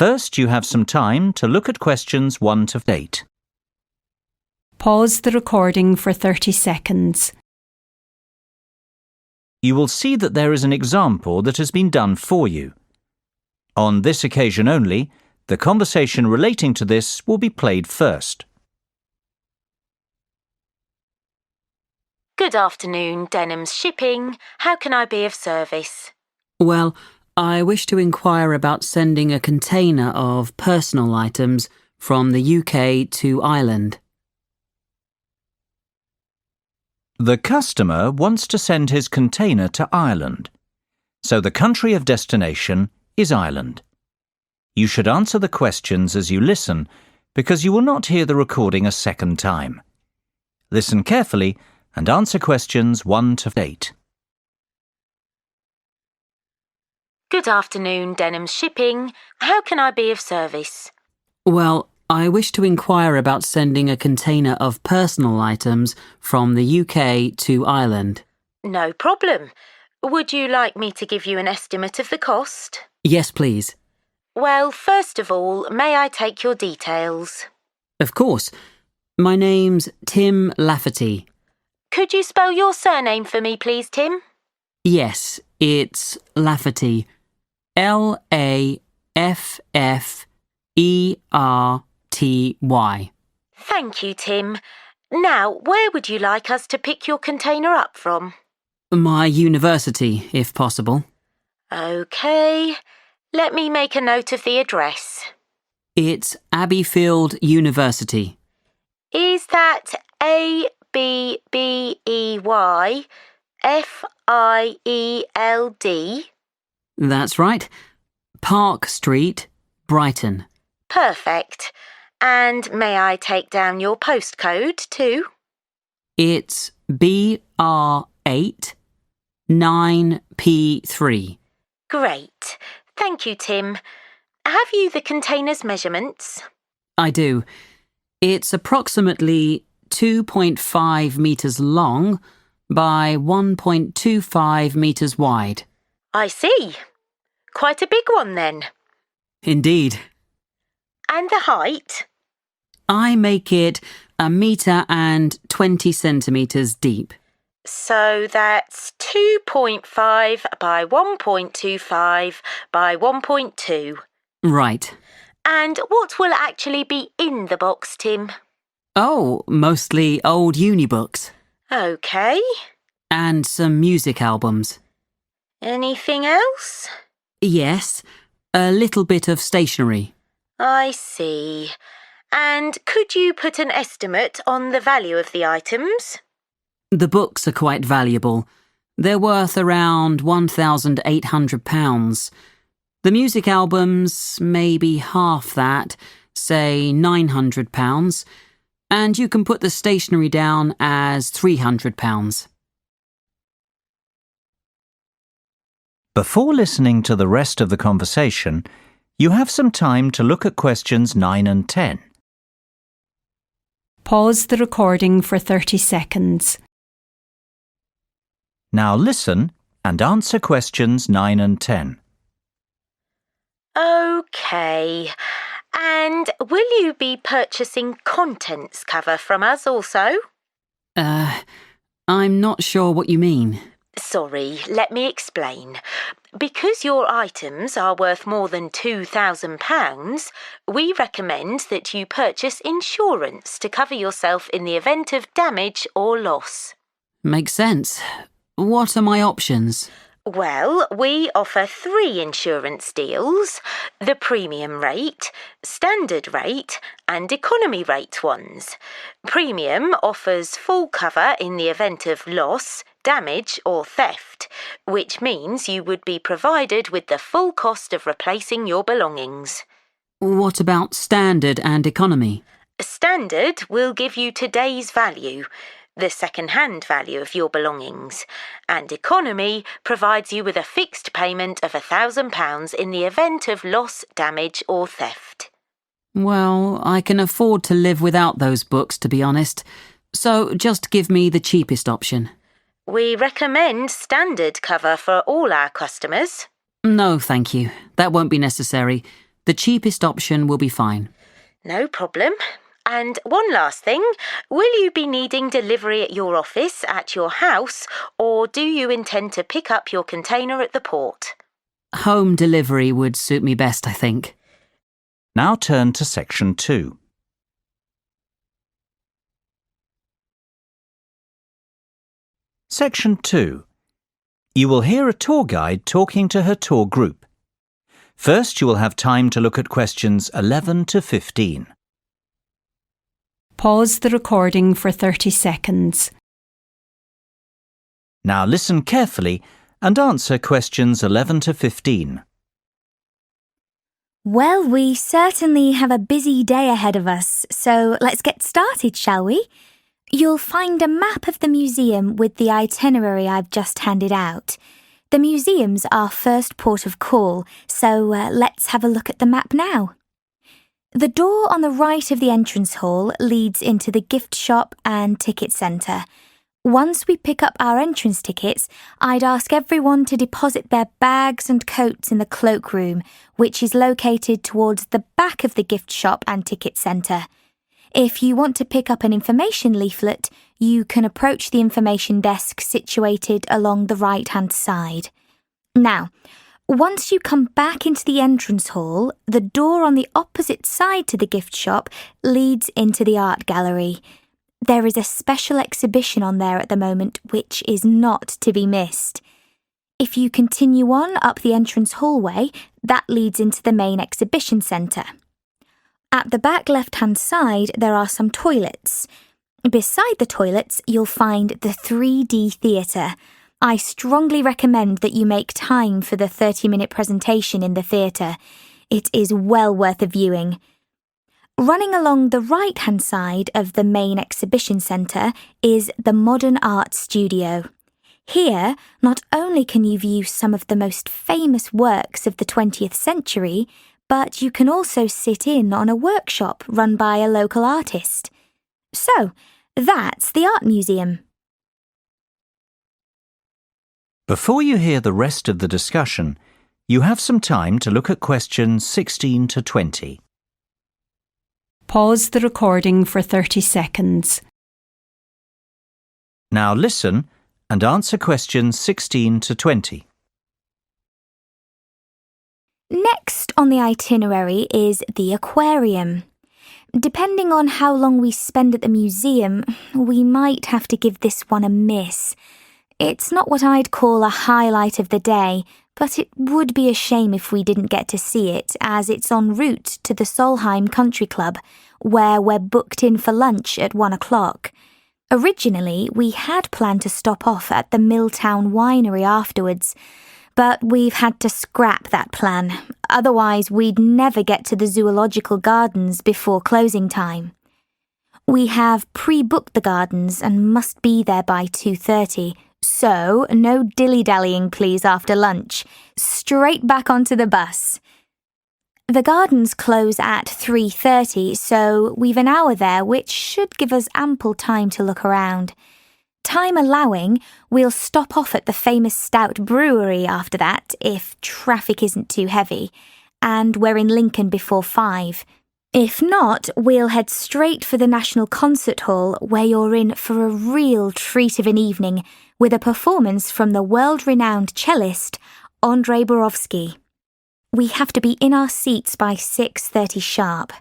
First, you have some time to look at questions 1 to 8. Pause the recording for 30 seconds. You will see that there is an example that has been done for you. On this occasion only, the conversation relating to this will be played first. Good afternoon, Denham's Shipping. How can I be of service? Well, I wish to inquire about sending a container of personal items from the UK to Ireland. The customer wants to send his container to Ireland, so the country of destination is Ireland. You should answer the questions as you listen, because you will not hear the recording a second time. Listen carefully and answer questions 1 to 8. Good afternoon, Denham's Shipping. How can I be of service? Well, I wish to inquire about sending a container of personal items from the UK to Ireland. No problem. Would you like me to give you an estimate of the cost? Yes, please. Well, first of all, may I take your details? Of course. My name's Tim Lafferty. Could you spell your surname for me, please, Tim? Yes, it's Lafferty. L-A-F-F-E-R-T-Y. Thank you, Tim. Now, where would you like us to pick your container up from? My university, if possible. OK. Let me make a note of the address. It's Abbeyfield University. Is that Abbeyfield? That's right. Park Street, Brighton. Perfect. And may I take down your postcode too? It's BR8 9P3. Great. Thank you, Tim. Have you the container's measurements? I do. It's approximately 2.5 metres long by 1.25 metres wide. I see. Quite a big one then. Indeed. And the height? I make it 1.20 metres deep. So that's 2.5 by 1.25 by 1.2. Right. And what will actually be in the box, Tim? Oh, mostly old uni books. OK. And some music albums. Anything else? Yes, a little bit of stationery. I see. And could you put an estimate on the value of the items? The books are quite valuable. They're worth around £1,800. The music albums, maybe half that, say £900. And you can put the stationery down as £300. Before listening to the rest of the conversation, you have some time to look at questions 9 and 10. Pause the recording for 30 seconds. Now listen and answer questions 9 and 10. OK. And will you be purchasing contents cover from us also? I'm not sure what you mean. Sorry, let me explain. Because your items are worth more than £2,000, we recommend that you purchase insurance to cover yourself in the event of damage or loss. Makes sense. What are my options? Well, we offer 3 insurance deals: the premium rate, standard rate and economy rate ones. Premium offers full cover in the event of loss, damage or theft, which means you would be provided with the full cost of replacing your belongings. What about standard and economy? Standard will give you today's value, the second-hand value of your belongings, and economy provides you with a fixed payment of £1,000 in the event of loss, damage or theft. Well, I can afford to live without those books, to be honest. So just give me the cheapest option. We recommend standard cover for all our customers. No, thank you. That won't be necessary. The cheapest option will be fine. No problem. And one last thing, will you be needing delivery at your office, at your house, or do you intend to pick up your container at the port? Home delivery would suit me best, I think. Now turn to section 2. Section 2. You will hear a tour guide talking to her tour group. First, you will have time to look at questions 11 to 15. Pause the recording for 30 seconds. Now listen carefully and answer questions 11 to 15. Well, we certainly have a busy day ahead of us, so let's get started, shall we? You'll find a map of the museum with the itinerary I've just handed out. The museum's our first port of call, so let's have a look at the map now. The door on the right of the entrance hall leads into the gift shop and ticket centre. Once we pick up our entrance tickets, I'd ask everyone to deposit their bags and coats in the cloakroom, which is located towards the back of the gift shop and ticket centre. If you want to pick up an information leaflet, you can approach the information desk situated along the right-hand side. Now, once you come back into the entrance hall, the door on the opposite side to the gift shop leads into the art gallery. There is a special exhibition on there at the moment which is not to be missed. If you continue on up the entrance hallway, that leads into the main exhibition centre. At the back left-hand side, there are some toilets. Beside the toilets, you'll find the 3D theatre. I strongly recommend that you make time for the 30-minute presentation in the theatre. It is well worth a viewing. Running along the right-hand side of the main exhibition centre is the Modern Art Studio. Here, not only can you view some of the most famous works of the 20th century, but you can also sit in on a workshop run by a local artist. So, that's the art museum. Before you hear the rest of the discussion, you have some time to look at questions 16 to 20. Pause the recording for 30 seconds. Now listen and answer questions 16 to 20. Next on the itinerary is the aquarium. Depending on how long we spend at the museum, we might have to give this one a miss. It's not what I'd call a highlight of the day, but it would be a shame if we didn't get to see it, as it's en route to the Solheim Country Club, where we're booked in for lunch at 1 o'clock. Originally, we had planned to stop off at the Milltown Winery afterwards, but we've had to scrap that plan. Otherwise, we'd never get to the zoological gardens before closing time. We have pre-booked the gardens and must be there by 2:30, so no dilly-dallying please after lunch. Straight back onto the bus. The gardens close at 3:30, so we've an hour there, which should give us ample time to look around. Time allowing, we'll stop off at the famous Stout Brewery after that, if traffic isn't too heavy, and we're in Lincoln before 5. If not, we'll head straight for the National Concert Hall, where you're in for a real treat of an evening, with a performance from the world-renowned cellist, Andrei Borovsky. We have to be in our seats by 6:30 sharp.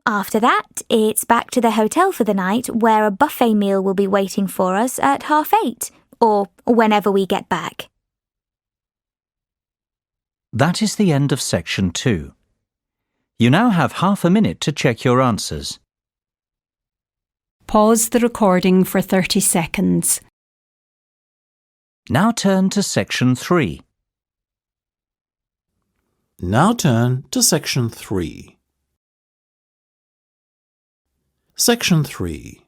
After that, it's back to the hotel for the night, where a buffet meal will be waiting for us at 8:30, or whenever we get back. That is the end of section 2. You now have half a minute to check your answers. Pause the recording for 30 seconds. Now turn to section 3. Now turn to section 3. Section 3.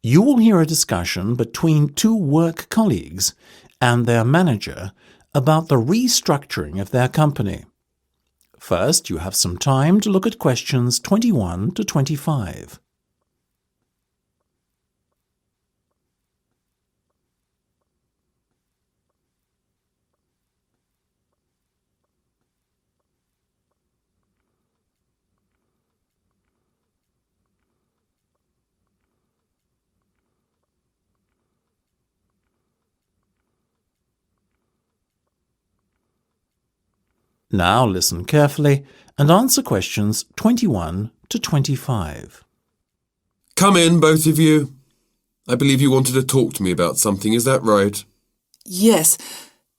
You will hear a discussion between two work colleagues and their manager about the restructuring of their company. First, you have some time to look at questions 21 to 25. Now listen carefully and answer questions 21 to 25. Come in, both of you. I believe you wanted to talk to me about something, is that right? Yes.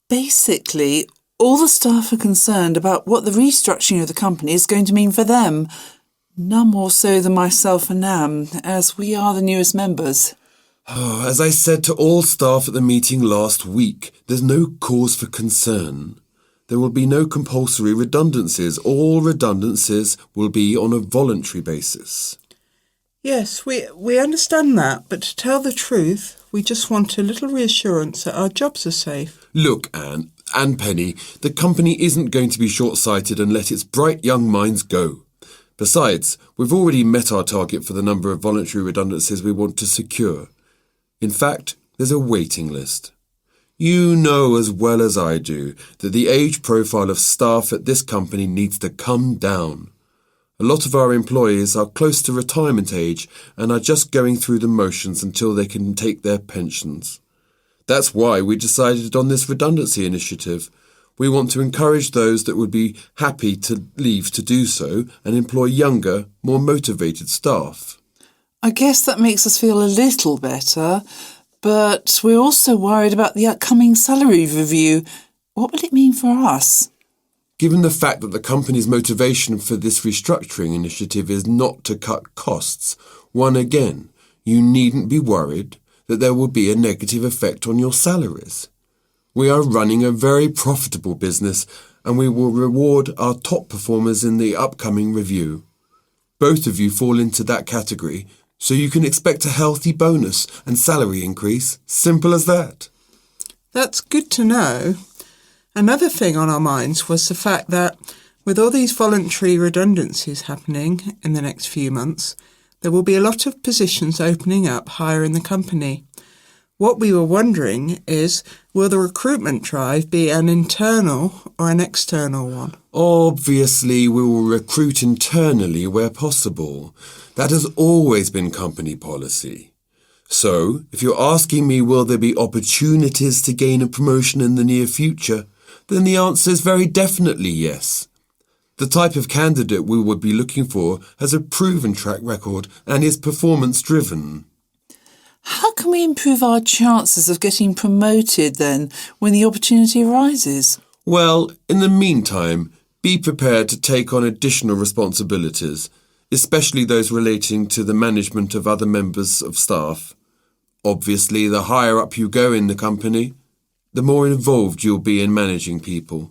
Basically, all the staff are concerned about what the restructuring of the company is going to mean for them. None more so than myself and Nam, as we are the newest members. As I said to all staff at the meeting last week, there's no cause for concern. There will be no compulsory redundancies. All redundancies will be on a voluntary basis. Yes, we understand that, but to tell the truth, we just want a little reassurance that our jobs are safe. Look, Anne and Penny, the company isn't going to be short-sighted and let its bright young minds go. Besides, we've already met our target for the number of voluntary redundancies we want to secure. In fact, there's a waiting list. You know as well as I do that the age profile of staff at this company needs to come down. A lot of our employees are close to retirement age and are just going through the motions until they can take their pensions. That's why we decided on this redundancy initiative. We want to encourage those that would be happy to leave to do so and employ younger, more motivated staff. I guess that makes us feel a little better, but we're also worried about the upcoming salary review. What will it mean for us? Given the fact that the company's motivation for this restructuring initiative is not to cut costs, you needn't be worried that there will be a negative effect on your salaries. We are running a very profitable business and we will reward our top performers in the upcoming review. Both of you fall into that category, so you can expect a healthy bonus and salary increase. Simple as that. That's good to know. Another thing on our minds was the fact that with all these voluntary redundancies happening in the next few months, there will be a lot of positions opening up higher in the company. What we were wondering is, will the recruitment drive be an internal or an external one? Obviously, we will recruit internally where possible. That has always been company policy. So, if you're asking me will there be opportunities to gain a promotion in the near future, then the answer is very definitely yes. The type of candidate we would be looking for has a proven track record and is performance-driven. How can we improve our chances of getting promoted then when the opportunity arises? Well, in the meantime, be prepared to take on additional responsibilities, especially those relating to the management of other members of staff. Obviously, the higher up you go in the company, the more involved you'll be in managing people.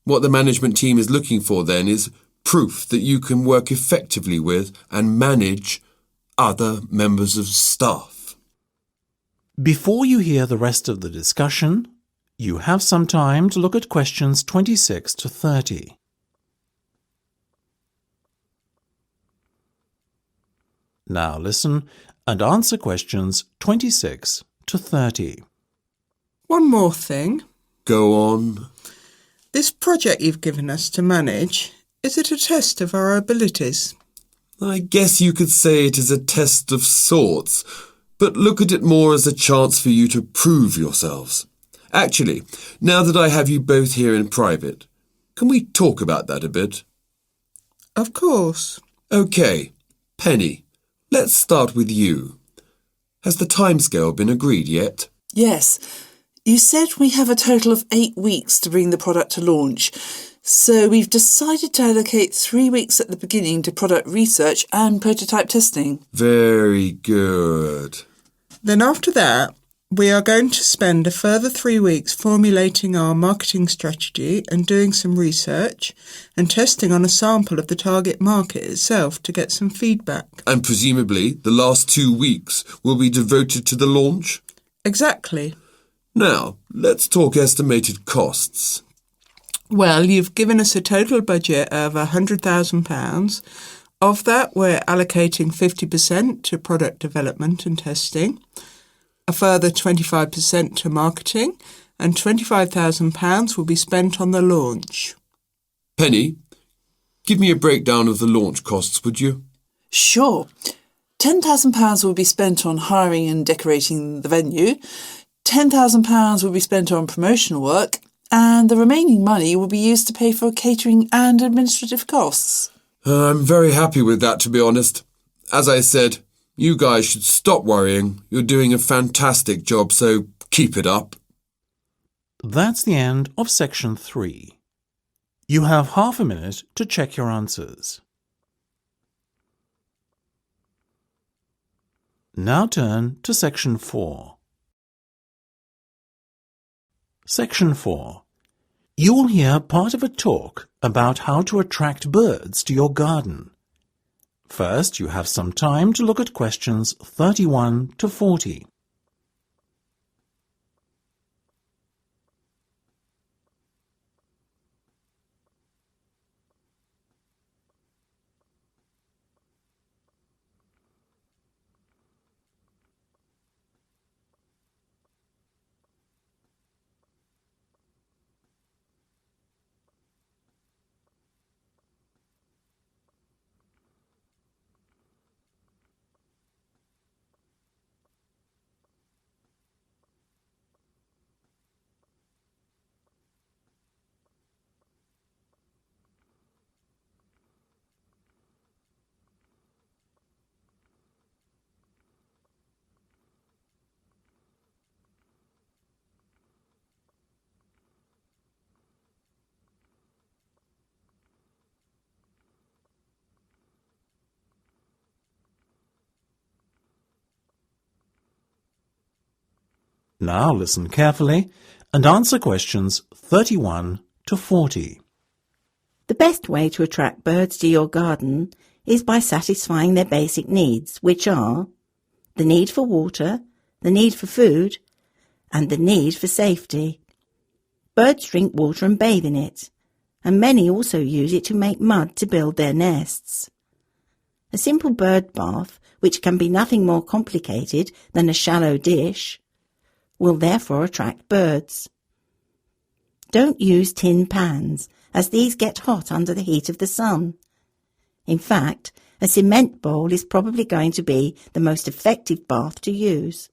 What the management team is looking for then is proof that you can work effectively with and manage other members of staff. Before you hear the rest of the discussion, you have some time to look at questions 26 to 30. Now listen and answer questions 26 to 30. One more thing. Go on. This project you've given us to manage, is it a test of our abilities? I guess you could say it is a test of sorts, but look at it more as a chance for you to prove yourselves. Actually, now that I have you both here in private, can we talk about that a bit? Of course. OK, Penny, let's start with you. Has the timescale been agreed yet? Yes. You said we have a total of 8 weeks to bring the product to launch. So we've decided to allocate 3 weeks at the beginning to product research and prototype testing. Very good. Then after that, we are going to spend a further 3 weeks formulating our marketing strategy and doing some research and testing on a sample of the target market itself to get some feedback. And presumably the last 2 weeks will be devoted to the launch? Exactly. Now, let's talk estimated costs. Well, you've given us a total budget of £100,000. Of that, we're allocating 50% to product development and testing, a further 25% to marketing, and £25,000 will be spent on the launch. Penny, give me a breakdown of the launch costs, would you? Sure. £10,000 will be spent on hiring and decorating the venue. £10,000 will be spent on promotional work and the remaining money will be used to pay for catering and administrative costs. I'm very happy with that, to be honest. As I said, you guys should stop worrying. You're doing a fantastic job, so keep it up. That's the end of section 3. You have half a minute to check your answers. Now turn to section 4. Section 4. You will hear part of a talk about how to attract birds to your garden. First, you have some time to look at questions 31 to 40. Now listen carefully and answer questions 31 to 40. The best way to attract birds to your garden is by satisfying their basic needs, which are the need for water, the need for food, and the need for safety. Birds drink water and bathe in it, and many also use it to make mud to build their nests. A simple bird bath, which can be nothing more complicated than a shallow dish, will therefore attract birds. Don't use tin pans, as these get hot under the heat of the sun. In fact, a cement bowl is probably going to be the most effective bath to use.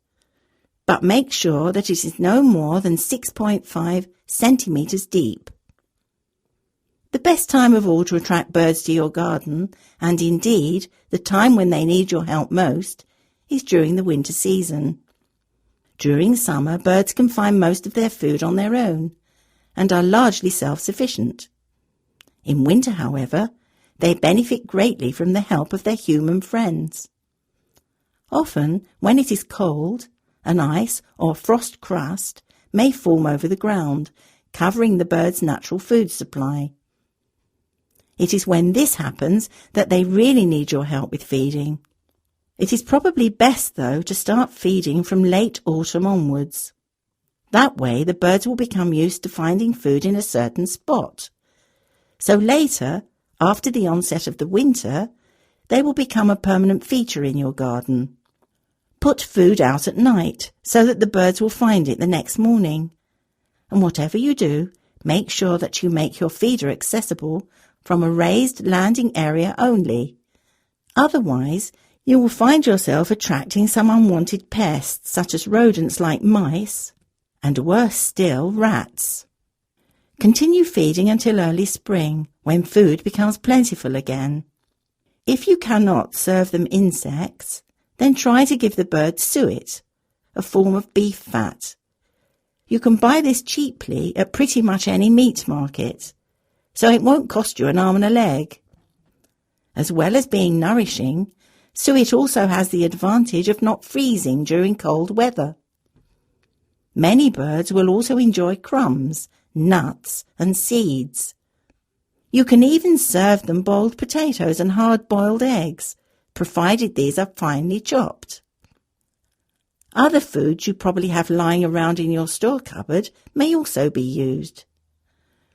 But make sure that it is no more than 6.5 centimetres deep. The best time of all to attract birds to your garden, and indeed the time when they need your help most, is during the winter season. During summer, birds can find most of their food on their own and are largely self-sufficient. In winter, however, they benefit greatly from the help of their human friends. Often, when it is cold, an ice or frost crust may form over the ground, covering the birds' natural food supply. It is when this happens that they really need your help with feeding. It is probably best, though, to start feeding from late autumn onwards. That way the birds will become used to finding food in a certain spot. So later, after the onset of the winter, they will become a permanent feature in your garden. Put food out at night so that the birds will find it the next morning. And whatever you do, make sure that you make your feeder accessible from a raised landing area only. Otherwise, you will find yourself attracting some unwanted pests such as rodents like mice and, worse still, rats. Continue feeding until early spring, when food becomes plentiful again. If you cannot serve them insects, then try to give the birds suet, a form of beef fat. You can buy this cheaply at pretty much any meat market, so it won't cost you an arm and a leg. As well as being nourishing, suet also has the advantage of not freezing during cold weather. Many birds will also enjoy crumbs, nuts and seeds. You can even serve them boiled potatoes and hard-boiled eggs, provided these are finely chopped. Other foods you probably have lying around in your store cupboard may also be used.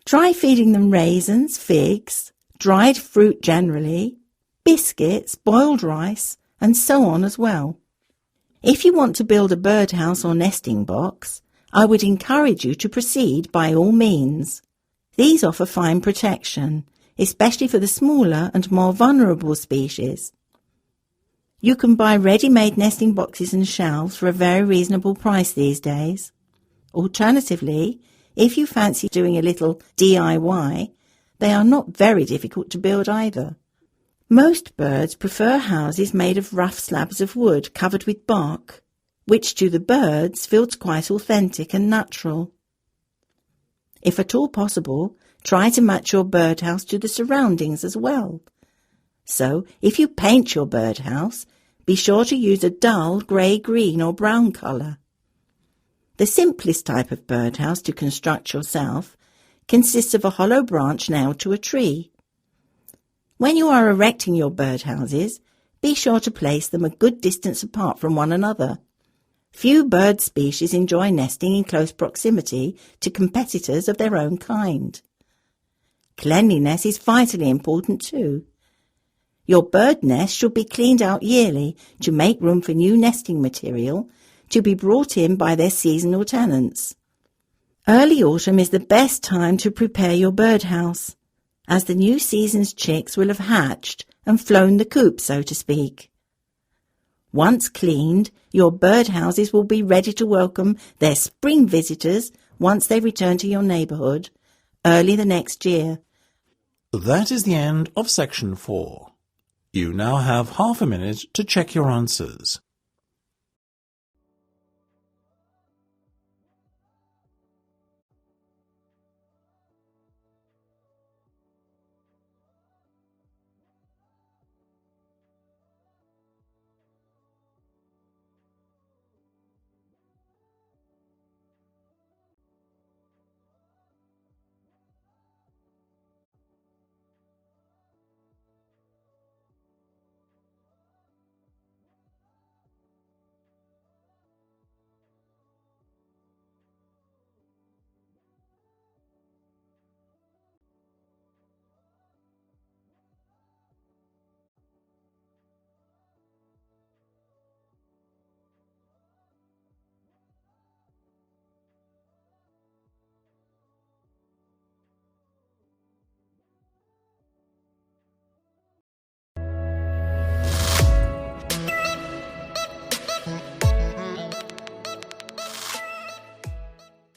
Try feeding them raisins, figs, dried fruit generally, biscuits, boiled rice, and so on as well. If you want to build a birdhouse or nesting box, I would encourage you to proceed by all means. These offer fine protection, especially for the smaller and more vulnerable species. You can buy ready-made nesting boxes and shelves for a very reasonable price these days. Alternatively, if you fancy doing a little DIY, they are not very difficult to build either. Most birds prefer houses made of rough slabs of wood covered with bark, which to the birds feels quite authentic and natural. If at all possible, try to match your birdhouse to the surroundings as well. So, if you paint your birdhouse, be sure to use a dull grey-green or brown colour. The simplest type of birdhouse to construct yourself consists of a hollow branch nailed to a tree. When you are erecting your birdhouses, be sure to place them a good distance apart from one another. Few bird species enjoy nesting in close proximity to competitors of their own kind. Cleanliness is vitally important too. Your bird nest should be cleaned out yearly to make room for new nesting material to be brought in by their seasonal tenants. Early autumn is the best time to prepare your birdhouse, as the new season's chicks will have hatched and flown the coop, so to speak. Once cleaned, your birdhouses will be ready to welcome their spring visitors once they return to your neighbourhood early the next year. That is the end of section 4. You now have half a minute to check your answers.